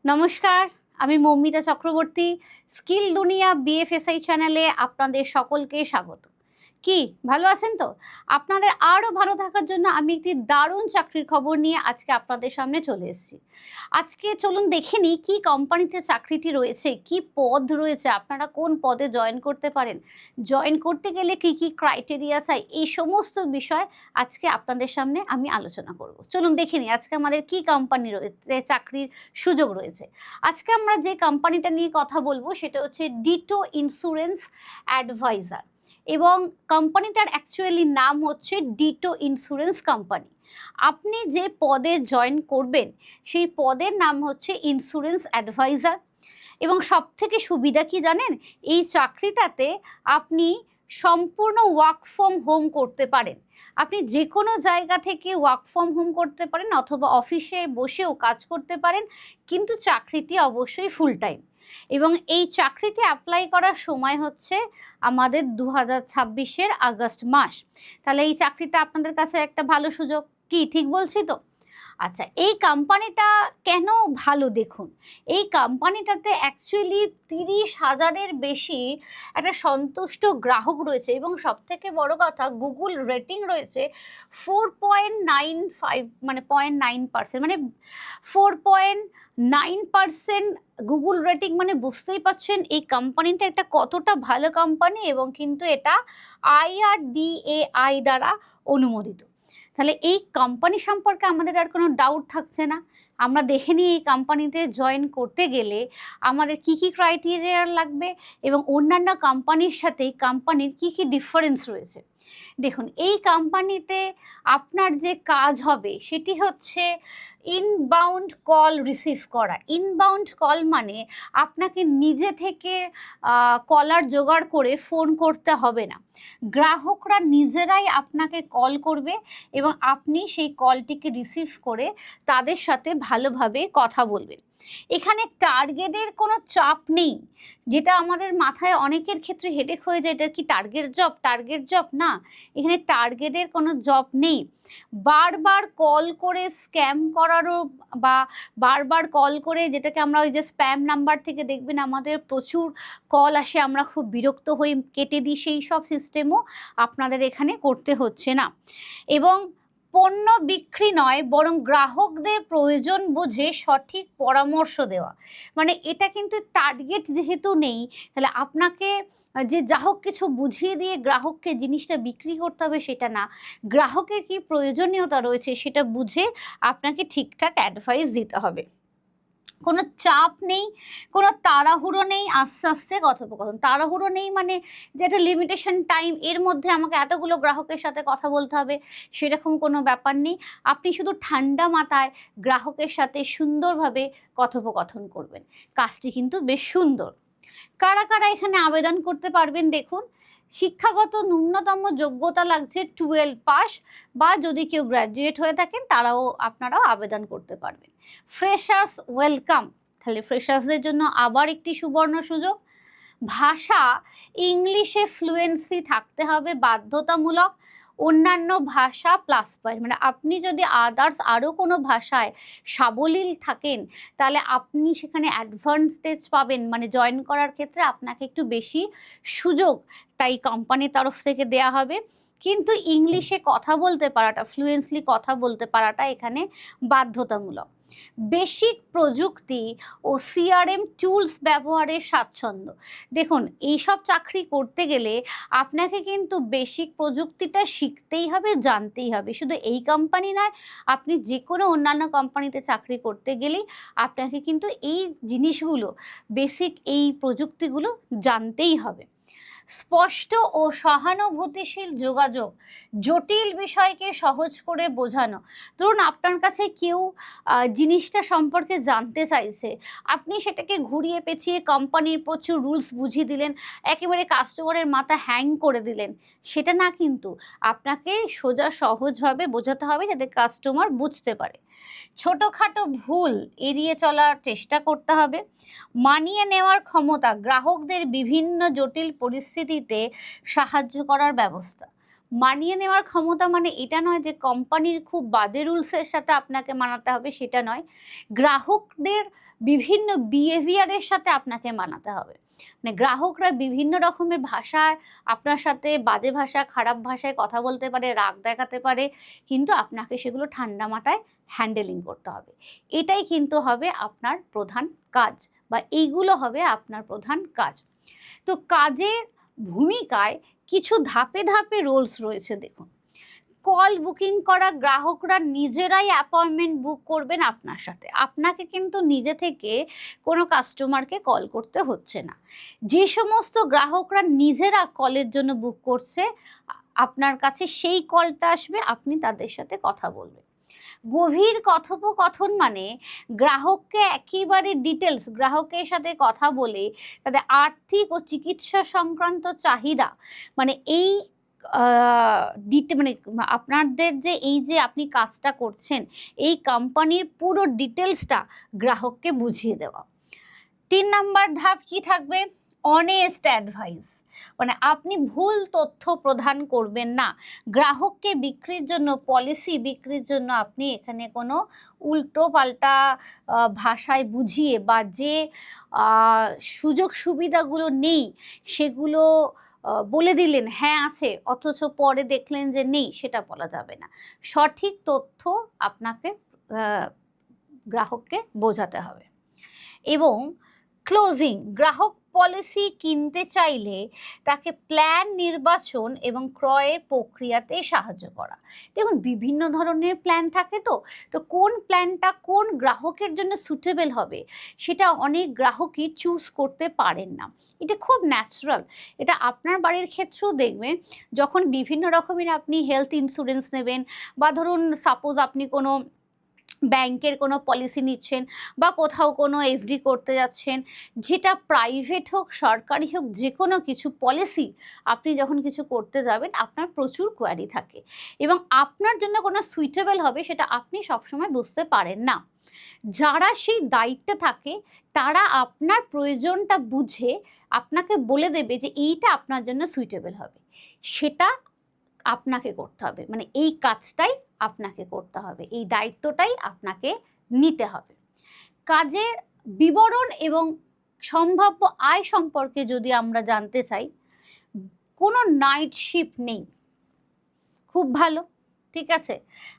নমস্কার, আমি মৌমিতা চক্রবর্তী। স্কিল দুনিয়া বিএফএসআই চ্যানেলে আপনাদের সকলকে স্বাগত। কি ভালো আছেন তো? আপনাদের আরও ভালো থাকার জন্য আমি একটি দারুণ চাকরির খবর নিয়ে আজকে আপনাদের সামনে চলে এসেছি। আজকে চলুন দেখে নিই কী কোম্পানিতে চাকরিটি রয়েছে, কি পদ রয়েছে, আপনারা কোন পদে জয়েন করতে পারেন, জয়েন করতে গেলে কী কী ক্রাইটেরিয়া চাই, এই সমস্ত বিষয় আজকে আপনাদের সামনে আমি আলোচনা করব। চলুন দেখে নিই আজকে আমাদের কী কোম্পানি রয়েছে, চাকরির সুযোগ রয়েছে। আজকে আমরা যে কোম্পানিটা নিয়ে কথা বলবো সেটা হচ্ছে ডিটো ইন্স্যুরেন্স অ্যাডভাইজার, এবং কোম্পানিটার অ্যাকচুয়ালি নাম হচ্ছে ডিটো ইন্স্যুরেন্স কোম্পানি। আপনি যে পদে জয়েন করবেন সেই পদের নাম হচ্ছে ইন্স্যুরেন্স অ্যাডভাইজার। এবং সবথেকে সুবিধা কি জানেন, এই চাকরিটাতে আপনি সম্পূর্ণ ওয়ার্ক ফ্রম হোম করতে পারেন। আপনি যে কোনো জায়গা থেকে ওয়ার্ক ফ্রম হোম করতে পারেন অথবা অফিসে বসেও কাজ করতে পারেন, কিন্তু চাকরিটি অবশ্যই ফুল টাইম। এবং এই চাকরিটি অ্যাপ্লাই করার সময় হচ্ছে আমাদের 2026-এর আগস্ট মাস। তাহলে এই চাকরিটা আপনাদের কাছে একটা ভালো সুযোগ। কি ঠিক বলছি তো? আচ্ছা, এই কোম্পানিটা কেন ভালো দেখুন। এই কোম্পানিটাতে অ্যাকচুয়ালি 30,000-এর বেশি একটা সন্তুষ্ট গ্রাহক রয়েছে, এবং সবথেকে বড় কথা গুগল রেটিং রয়েছে 4.95, মানে 0.9%, মানে 4.9% গুগল রেটিং। মানে বুঝতেই পারছেন এই কোম্পানিটা একটা কতটা ভালো কোম্পানি, এবং কিন্তু এটা IRDAI দ্বারা অনুমোদিত। তাহলে এই কোম্পানি সম্পর্কে আমাদের আর কোনো ডাউট থাকছে না। আমরা দেখে নিই এই কোম্পানিতে জয়েন করতে গেলে আমাদের কি কি ক্রাইটেরিয়া লাগবে, এবং অন্যান্য কোম্পানির সাথে এই কোম্পানির কি কি ডিফারেন্স রয়েছে। দেখুন, এই কোম্পানিতে আপনার যে কাজ হবে সেটি হচ্ছে ইনবাউন্ড কল রিসিভ করা। ইনবাউন্ড কল মানে আপনাকে নিজে থেকে কলার জোগাড় করে ফোন করতে হবে না। গ্রাহকরা নিজেরাই আপনাকে কল করবে এবং আপনি সেই কলটিকে রিসিভ করে তাদের সাথে ভালোভাবে কথা বলবেন। এখানে টার্গেটের কোনো চাপ নেই, যেটা আমাদের মাথায় অনেকের ক্ষেত্রে হেডেক হয়ে যায়, এটা কি টার্গেট জব না। এখানে টার্গেটের কোনো জব নেই। বারবার কল করে স্ক্যাম করারও, বা বারবার কল করে, যেটাকে আমরা ওই যে স্প্যাম নাম্বার থেকে দেখবেন আমাদের প্রচুর কল আসে, আমরা খুব বিরক্ত হয়ে কেটে দিই, সেই সব সিস্টেমও আপনাদের এখানে করতে হচ্ছে না। এবং পণ্য বিক্রি নয়, বরং গ্রাহকদের প্রয়োজন বুঝে সঠিক পরামর্শ দেওয়া। মানে এটা কিন্তু টার্গেট যেহেতু নেই, তাহলে আপনাকে যে যা হোক কিছু বুঝিয়ে দিয়ে গ্রাহককে জিনিসটা বিক্রি করতে হবে সেটা না। গ্রাহকের কি প্রয়োজনীয়তা রয়েছে সেটা বুঝে আপনাকে ঠিকঠাক অ্যাডভাইস দিতে হবে। কোনো চাপ নেই, কোনো তাড়াহুড়ো নেই, আস্তে আস্তে কথোপকথন। তাড়াহুড়ো নেই মানে যে একটা লিমিটেশন টাইম, এর মধ্যে আমাকে এতগুলো গ্রাহকের সাথে কথা বলতে হবে, সেরকম কোনো ব্যাপার নেই। আপনি শুধু ঠান্ডা মাথায় গ্রাহকের সাথে সুন্দরভাবে কথোপকথন করবেন। কাজটি কিন্তু বেশ সুন্দর। কারা কারা এখানে আবেদন করতে পারবেন দেখুন। শিক্ষাগত ন্যূনতম যোগ্যতা লাগছে 12 পাস, বা যদি কেউ গ্র্যাজুয়েট হয়ে থাকেন আপনারাও আবেদন করতে পারবেন। ফ্রেশার্স ওয়েলকাম, তাহলে ফ্রেশার্সদের জন্য আবার একটি সুবর্ণ সুযোগ। ভাষা ইংলিশে ফ্লুয়েন্সি থাকতে হবে বাধ্যতামূলক। অন্যান্য ভাষা প্লাস পয়েন্ট, মানে আপনি যদি আদার্স আরও কোনো ভাষায় সাবলীল থাকেন তাহলে আপনি সেখানে অ্যাডভান্টেজ পাবেন, মানে জয়েন করার ক্ষেত্রে আপনাকে একটু বেশি সুযোগ তাই কোম্পানির তরফ থেকে দেয়া হবে। কিন্তু ইংলিশে কথা বলতে পারাটা, ফ্লুয়েন্সলি কথা বলতে পারাটা এখানে বাধ্যতামূলক। বেসিক প্রযুক্তি ও সিআরএম টুলস ব্যবহারের স্বাচ্ছন্দ্য। দেখুন, এইসব চাকরি করতে গেলে আপনাকে কিন্তু বেসিক প্রযুক্তিটা শিখতেই হবে, জানতেই হবে। শুধু এই কোম্পানি নয়, আপনি যে কোনো অন্যান্য কোম্পানিতে চাকরি করতে গেলেই আপনাকে কিন্তু এই জিনিসগুলো, বেসিক এই প্রযুক্তিগুলো জানতেই হবে। স্পষ্ট ও সহানুভূতিশীল যোগাযোগ, জটিল বিষয়কে সহজ করে বোঝানো। ধরুন আপনার কাছে কেউ জিনিসটা সম্পর্কে জানতে চাইছে, আপনি সেটাকে ঘুরিয়ে পেঁচিয়ে কোম্পানির প্রচুর রুলস বুঝিয়ে দিলেন, একেবারে কাস্টমারের মাথা হ্যাং করে দিলেন, সেটা না। কিন্তু আপনাকে সোজা সহজভাবে বোঝাতে হবে যাতে কাস্টমার বুঝতে পারে। ছোটোখাটো ভুল এড়িয়ে চলার চেষ্টা করতে হবে। মানিয়ে নেওয়ার ক্ষমতা, গ্রাহকদের বিভিন্ন জটিল পরিস্থিতিতে সাহায্য করার ব্যবস্থা। মানিয়ে নেওয়ার ক্ষমতা মানে এটা নয় যে কোম্পানির খুব বাজে রুলসের সাথে আপনাকে মানাতে হবে, সেটা নয়। গ্রাহকদের বিভিন্ন বিহেভিয়ারের সাথে আপনাকে মানাতে হবে। মানে গ্রাহকরা বিভিন্ন রকমের ভাষায় আপনার সাথে বাজে ভাষা, খারাপ ভাষায় কথা বলতে পারে, রাগ দেখাতে পারে, কিন্তু আপনাকে সেগুলো ঠান্ডা মাথায় হ্যান্ডেলিং করতে হবে। এটাই কিন্তু হবে আপনার প্রধান কাজ, বা এইগুলো হবে আপনার প্রধান কাজ। তো কাজের ভূমিকায় কিছু ধাপে ধাপে রোলস রয়েছে। দেখুন, কল বুকিং করা, গ্রাহকরা নিজেরাই অ্যাপয়েন্টমেন্ট বুক করবেন আপনার সাথে। আপনাকে কিন্তু নিজে থেকে কোনো কাস্টমারকে কল করতে হচ্ছে না। যে সমস্ত গ্রাহকরা নিজেরা কলের জন্য বুক করছে আপনার কাছে, সেই কলটা আসবে, আপনি তাদের সাথে কথা বলবেন। গভীর কথোপকথন মানে গ্রাহককে একেবারে ডিটেলস, গ্রাহকের সাথে কথা বলে তাদের আর্থিক ও চিকিৎসা সংক্রান্ত চাহিদা, মানে এই মানে আপনাদের যে এই যে আপনি কাজটা করছেন, এই কোম্পানির পুরো ডিটেলসটা গ্রাহককে বুঝিয়ে দেওয়া। 3 নাম্বার ধাপ কি থাকবে? অনেস্ট অ্যাডভাইস, মানে আপনি ভুল তথ্য প্রদান করবেন না। গ্রাহককে বিক্রির জন্য, পলিসি বিক্রির জন্য আপনি এখানে কোনো উল্টো পাল্টা ভাষায় বুঝিয়ে বা যে সুযোগ সুবিধাগুলো নেই সেগুলো বলে দিলেন হ্যাঁ আছে, অথচ পরে দেখলেন যে নেই, সেটা বলা যাবে না। সঠিক তথ্য আপনাকে গ্রাহককে বোঝাতে হবে। এবং ক্লোজিং, গ্রাহক পলিসি কিনতে চাইলে তাকে প্ল্যান নির্বাচন এবং ক্রয়ের প্রক্রিয়াতে সাহায্য করা। দেখুন, বিভিন্ন ধরনের প্ল্যান থাকে, তো কোন প্ল্যানটা কোন গ্রাহকের জন্য সুটেবল হবে সেটা অনেক গ্রাহকই চুজ করতে পারেন না। এটা খুব ন্যাচারাল। এটা আপনার বাড়ির ক্ষেত্রেও দেখবেন, যখন বিভিন্ন রকমের আপনি হেলথ ইন্স্যুরেন্স নেবেন, বা ধরুন সাপোজ আপনি কোনো ব্যাংকের কোনো পলিসি নিচ্ছেন, বা কোথাও কোনো এফডি করতে যাচ্ছেন, যেটা প্রাইভেট হোক সরকারি হোক, যে কোনো কিছু পলিসি আপনি যখন কিছু করতে যাবেন আপনার প্রচুর কোয়ারি থাকে, এবং আপনার জন্য কোনো সুইটেবল হবে সেটা আপনি সবসময় বুঝতে পারেন না। যারা সেই দায়িত্বে থাকে তারা আপনার প্রয়োজনটা বুঝে আপনাকে বলে দেবে যে এইটা আপনার জন্য সুইটেবল হবে, সেটা আপনাকে করতে হবে। মানে এই কাজটাই আপনাকে করতে হবে, এই দায়িত্বটাই আপনাকে নিতে হবে। কাজের বিবরণ এবং সম্ভাব্য আয় সম্পর্কে যদি আমরা জানতে চাই, কোনো নাইট শিফট নেই, খুব ভালো, ঠিক আছে।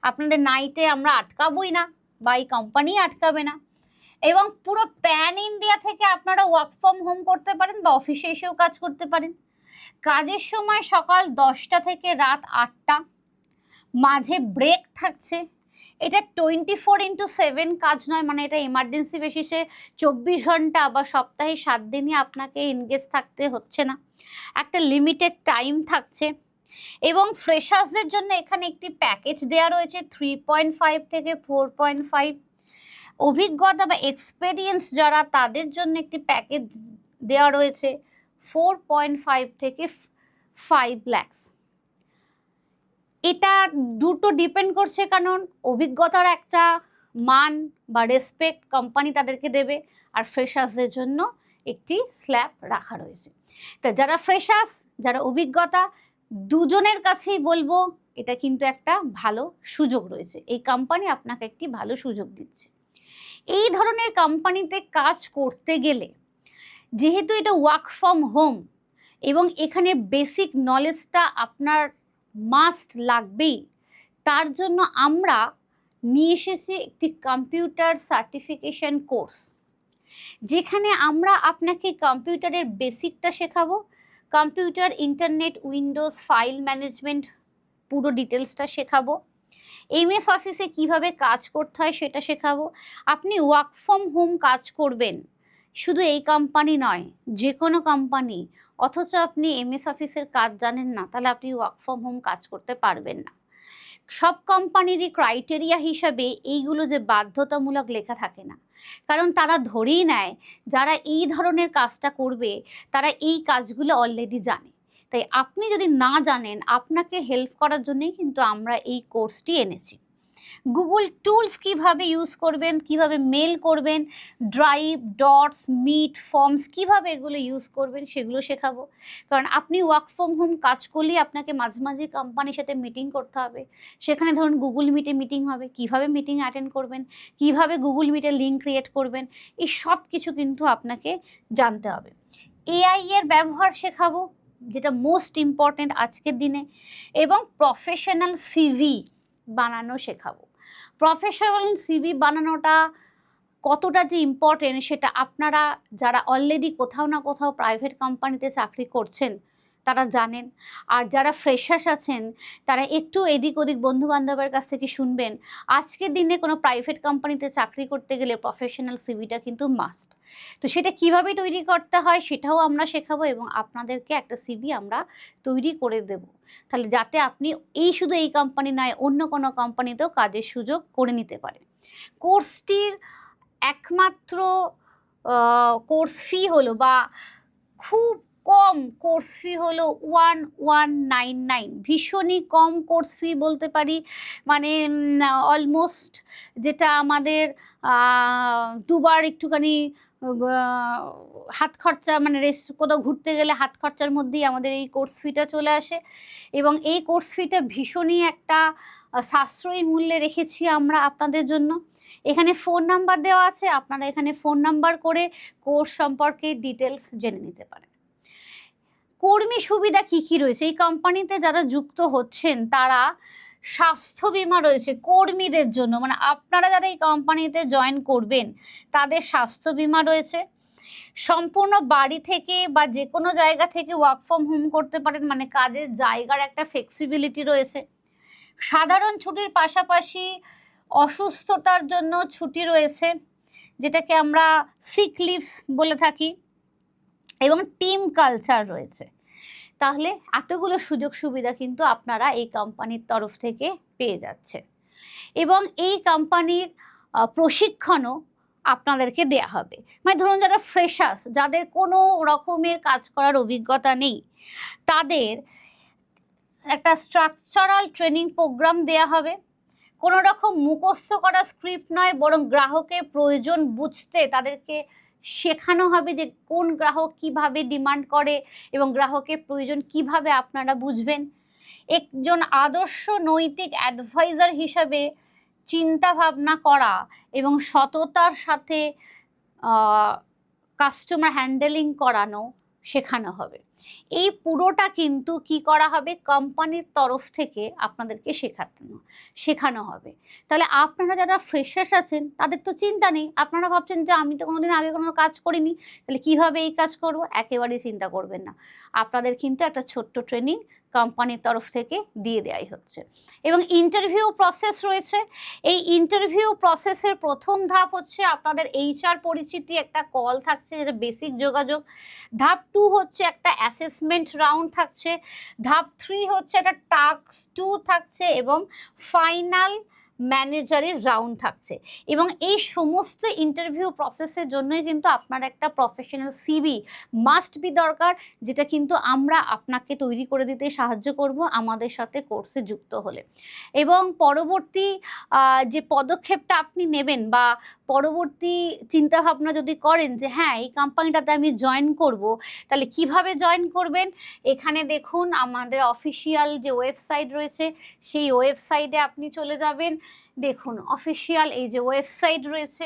আপনাদের নাইটে আমরা আটকাবই না, বা এই কোম্পানি আটকাবে না, এবং পুরো প্যান ইন্ডিয়া থেকে আপনারা ওয়ার্ক ফ্রম হোম করতে পারেন, বা অফিসে এসেও কাজ করতে পারেন। কাজের সময় সকাল 10টা থেকে রাত 8টা, মাঝে ব্রেক থাকছে। এটা 24x7 কাজ নয়, মানে এটা এমার্জেন্সি বেসিসে 24 ঘন্টা বা সপ্তাহে 7 দিনই আপনাকে এনগেজ থাকতে হচ্ছে না। একটা লিমিটেড টাইম থাকছে, এবং ফ্রেশার্সদের জন্য এখানে একটি প্যাকেজ দেওয়া রয়েছে 3.5 থেকে 4.5। অভিজ্ঞতা বা এক্সপেরিয়েন্স যারা, তাদের জন্য একটি প্যাকেজ দেওয়া রয়েছে 4.5 থেকে 5 lakhs। এটা দুটো ডিপেন্ড করছে, কারণ অভিজ্ঞতার একটা মান বা রেসপেক্ট কোম্পানি তাদেরকে দেবে, আর ফ্রেশার্সদের জন্য একটি স্ল্যাব রাখা রয়েছে। তা যারা ফ্রেশার্স, যারা অভিজ্ঞতা, দুজনের কাছেই বলবো এটা কিন্তু একটা ভালো সুযোগ রয়েছে, এই কোম্পানি আপনাকে একটি ভালো সুযোগ দিচ্ছে। এই ধরনের কোম্পানিতে কাজ করতে গেলে, যেহেতু এটা ওয়ার্ক ফ্রম হোম এবং এখানে বেসিক নলেজটা আপনার মাস্ট লাগবেই, তার জন্য আমরা নিয়ে এসেছি একটি কম্পিউটার সার্টিফিকেশন কোর্স, যেখানে আমরা আপনাকে কম্পিউটারের বেসিকটা শেখাবো, computer, internet, Windows, file management পুরো ডিটেলসটা শেখাবো, এমএস অফিসে কিভাবে কাজ করতে হয় সেটা শেখাবো। আপনি ওয়ার্ক ফ্রম হোম কাজ করবেন, শুধু এই কোম্পানি নয়, যে কোনো কোম্পানি, অথচ আপনি এমএস অফিসের কাজ জানেন না, তাহলে আপনি ওয়ার্ক ফ্রম হোম কাজ করতে পারবেন না। সব কোম্পানিরই ক্রাইটেরিয়া হিসাবে এইগুলো যে বাধ্যতামূলক লেখা থাকে না, কারণ তারা ধরেই নেয় যারা এই ধরনের কাজটা করবে তারা এই কাজগুলো অলরেডি জানে। তাই আপনি যদি না জানেন, আপনাকে হেল্প করার জন্যই কিন্তু আমরা এই কোর্সটি এনেছি। গুগল টুলস কিভাবে ইউজ করবেন, কিভাবে মেল করবেন, ড্রাইভ, ডটস, মিট, ফর্মস কিভাবে এগুলো ইউজ করবেন সেগুলো শেখাবো। কারণ আপনি ওয়ার্ক ফ্রম হোম কাজ করলেই আপনাকে মাঝে মাঝে কোম্পানির সাথে মিটিং করতে হবে। সেখানে ধরুন গুগল মিটে মিটিং হবে, কিভাবে মিটিং অ্যাটেন্ড করবেন, কিভাবে গুগল মিটে লিঙ্ক ক্রিয়েট করবেন, এই সব কিছু কিন্তু আপনাকে জানতে হবে। এআই এর ব্যবহার শেখাবো, যেটা মোস্ট ইম্পর্টেন্ট আজকের দিনে, এবং প্রফেশনাল সিভি বানানো শেখাবো। প্রফেশনাল সিভি বানানোটা কতটা যে ইম্পর্টেন্ট সেটা আপনারা যারা অলরেডি কোথাও না কোথাও প্রাইভেট কোম্পানিতে চাকরি করছেন তারা জানেন। আর যারা ফ্রেশার্স আছেন তারা একটু এদিক ওদিক বন্ধু বান্ধবের কাছ থেকে শুনবেন। আজকের দিনে কোনো প্রাইভেট কোম্পানিতে চাকরি করতে গেলে প্রফেশনাল সিভিটা কিন্তু মাস্ট। তো সেটা কিভাবে তৈরি করতে হয় সেটাও আমরা শেখাবো, এবং আপনাদেরকে একটা সিভি আমরা তৈরি করে দেব, তাহলে যাতে আপনি শুধু এই কোম্পানি নয় অন্য কোনো কোম্পানিতেও কাজের সুযোগ করে নিতে পারেন। কোর্সটির একমাত্র কোর্স ফি হলো, বা খুব কম কোর্স ফি হলো 1199, ভীষণই কম কোর্স ফি বলতে পারি। মানে অলমোস্ট যেটা আমাদের দুবার একটুখানি হাত খরচা, মানে কোথাও ঘুরতে গেলে হাত খরচার মধ্যেই আমাদের এই কোর্স ফিটা চলে আসে। এবং এই কোর্স ফিটা ভীষণই একটা সাশ্রয়ী মূল্যে রেখেছি আমরা আপনাদের জন্য। এখানে ফোন নাম্বার দেওয়া আছে, আপনারা এখানে ফোন নাম্বার করে কোর্স সম্পর্কে ডিটেলস জেনে নিতে পারেন। কর্মী সুবিধা কি কি রয়েছে এই কোম্পানিতে যারা যুক্ত হচ্ছেন, তারা স্বাস্থ্য বীমা রয়েছে কর্মীদের জন্য, মানে আপনারা যারা এই কোম্পানিতে জয়েন করবেন তাদের স্বাস্থ্য বীমা রয়েছে। সম্পূর্ণ বাড়ি থেকে বা যে কোনো জায়গা থেকে ওয়ার্ক ফ্রম হোম করতে পারেন, মানে কাজের জায়গার একটা ফ্লেক্সিবিলিটি রয়েছে। সাধারণ ছুটির পাশাপাশি অসুস্থতার জন্য ছুটি রয়েছে, যেটাকে আমরা সিক লিভস বলে থাকি, এবং টিম কালচার রয়েছে। তাহলে এতগুলো সুযোগ সুবিধা কিন্তু আপনারা এই কোম্পানির তরফ থেকে পেয়ে যাচ্ছেন, এবং এই কোম্পানির প্রশিক্ষণও আপনাদেরকে দেয়া হবে। মানে ধরুন যারা ফ্রেশার্স, যাদের কোনো রকমের কাজ করার অভিজ্ঞতা নেই, তাদের একটা স্ট্রাকচারাল ট্রেনিং প্রোগ্রাম দেয়া হবে। কোনো রকম মুখস্থ করা স্ক্রিপ্ট নয়, বরং গ্রাহকের প্রয়োজন বুঝতে তাদেরকে শেখানো হবে যে কোন গ্রাহক কিভাবে ডিমান্ড করে এবং গ্রাহকের প্রয়োজন কিভাবে আপনারা বুঝবেন। একজন আদর্শ নৈতিক অ্যাডভাইজার হিসাবে চিন্তা ভাবনা করা এবং সততার সাথে কাস্টমার হ্যান্ডেলিং করানো শেখানো হবে। এই পুরোটা কিন্তু কি করা হবে, কোম্পানির তরফ থেকে আপনাদেরকে শেখানো হবে। তাহলে আপনারা যারা ফ্রেশার্স আছেন তাদের তো চিন্তা নেই। আপনারা ভাবছেন যে আমি তো কোনোদিন আগে কোনো কাজ করিনি, তাহলে কিভাবে এই কাজ করব, একেবারেই চিন্তা করবেন না। আপনাদের কিন্তু একটা ছোট্ট ট্রেনিং কোম্পানির তরফ থেকে দিয়ে দেওয়াই হচ্ছে। এবং ইন্টারভিউ প্রসেস রয়েছে। এই ইন্টারভিউ প্রসেসের প্রথম ধাপ হচ্ছে আপনাদের HR পরিচিতি, একটা কল থাকছে যেটা বেসিক যোগাযোগ। ধাপ 2 হচ্ছে একটা অ্যাসেসমেন্ট রাউন্ড থাকছে। ধাপ 3 হচ্ছে একটা টাস্ক 2 থাকছে, এবং ফাইনাল ম্যানেজারের রাউন্ড থাকছে। এবং এই সমস্ত ইন্টারভিউ প্রসেসের জন্যই কিন্তু আপনার একটা প্রফেশনাল সিভি মাস্ট বি দরকার, যেটা কিন্তু আমরা আপনাকে তৈরি করে দিতে সাহায্য করব আমাদের সাথে কোর্সে যুক্ত হলে। এবং পরবর্তী যে পদক্ষেপটা আপনি নেবেন, বা পরবর্তী চিন্তাভাবনা যদি করেন যে হ্যাঁ এই কোম্পানিটাতে আমি জয়েন করব, তাহলে কিভাবে জয়েন করবেন, এখানে দেখুন আমাদের অফিসিয়াল যে ওয়েবসাইট রয়েছে সেই ওয়েবসাইটে আপনি চলে যাবেন। দেখুন অফিসিয়াল এই যে ওয়েবসাইট রয়েছে,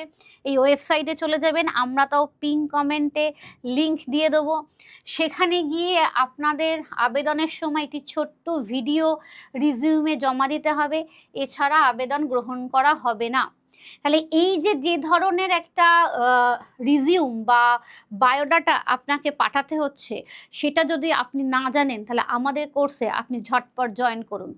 এই ওয়েবসাইটে চলে যাবেন। আমরা তাও পিন কমেন্টে লিংক দিয়ে দেবো। সেখানে গিয়ে আপনাদের আবেদনের সময় একটি ছোট্ট ভিডিও রিজিউমে জমা দিতে হবে, এছাড়া আবেদন গ্রহণ করা হবে না। তাহলে এই যে ধরনের একটা রিজিউম বা বায়োডাটা আপনাকে পাঠাতে হচ্ছে, সেটা যদি আপনি না জানেন তাহলে আমাদের কোর্সে আপনি ঝটপট জয়েন করুন।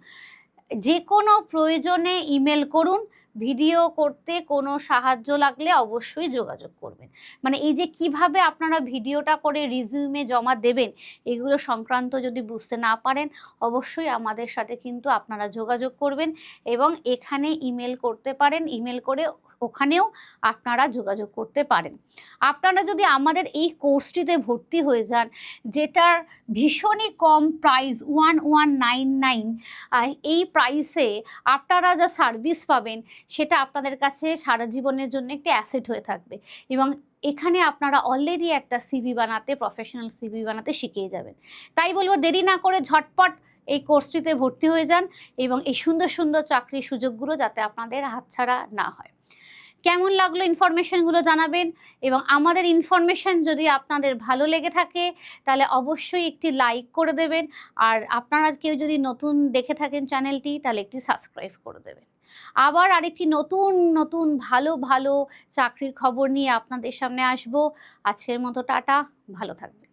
যে কোনো প্রয়োজনে ইমেল করুন ভিডিও করতে কোনো সাহায্য লাগলে অবশ্যই যোগাযোগ করবেন। মানে এই যে কিভাবে আপনারা ভিডিওটা করে রিজিউমে জমা দেবেন, এগুলো সংক্রান্ত যদি বুঝতে না পারেন, অবশ্যই আমাদের সাথে কিন্তু আপনারা যোগাযোগ করবেন এবং এখানে ইমেল করতে পারেন। ইমেল করে ওখানেও আপনারা যোগাযোগ করতে পারেন। আপনারা যদি আমাদের এই কোর্সটিতে ভর্তি হয়ে যান, যেটার ভীষণই কম প্রাইস 1199, এই প্রাইসে আপনারা যা সার্ভিস পাবেন সেটা আপনাদের কাছে সারা জীবনের জন্য একটি অ্যাসেট হয়ে থাকবে এবং এখানে আপনারা অলরেডি একটা সিভি বানাতে, প্রফেশনাল সিভি বানাতে শিখিয়ে যাবেন। তাই বলবো দেরি না করে ঝটপট এই কোর্সটিতে ভর্তি হয়ে যান এবং এই সুন্দর সুন্দর চাকরির সুযোগগুলো যাতে আপনাদের হাতছাড়া না হয়। কেমন লাগলো ইনফরমেশনগুলো জানাবেন এবং আমাদের ইনফরমেশন যদি আপনাদের ভালো লেগে থাকে তাহলে অবশ্যই একটি লাইক করে দেবেন, আর আপনারা কেউ যদি নতুন দেখে থাকেন চ্যানেলটি তাহলে একটি সাবস্ক্রাইব করে দেবেন। আবার আরেকটি নতুন নতুন ভালো ভালো চাকরির খবর নিয়ে আপনাদের সামনে আসবো। আজকের মতো টাটা, ভালো থাকবেন।